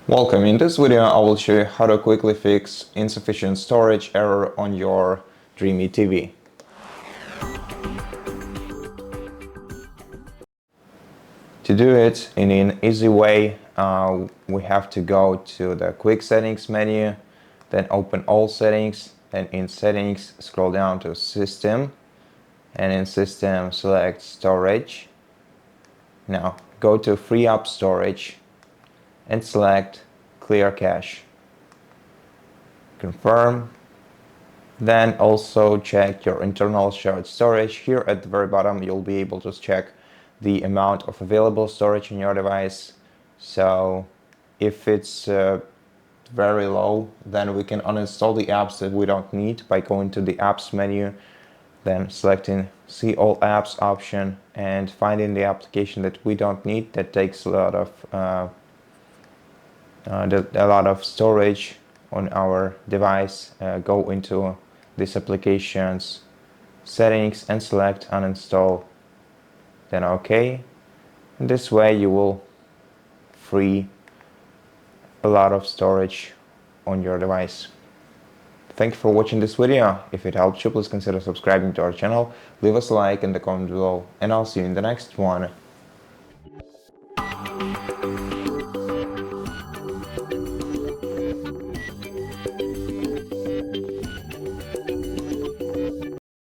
Welcome. In this video, I will show you how to quickly fix insufficient storage error on your DREAME TV. To do it in an easy way, we have to go to the quick settings menu, then open all settings, and in settings scroll down to system, and in system select storage. Now go to free up storage and select clear cache. Confirm. Then also check your internal shared storage. Here at the very bottom you'll be able to check the amount of available storage in your device. So if it's very low, then we can uninstall the apps that we don't need by going to the apps menu, then selecting see all apps option and finding the application that we don't need that takes a lot of storage on our device. Go into this application's settings and select uninstall, then OK. And this way you will free a lot of storage on your device. Thank you for watching this video. If it helped you, please consider subscribing to our channel, leave us a like in the comment below, and I'll see you in the next one.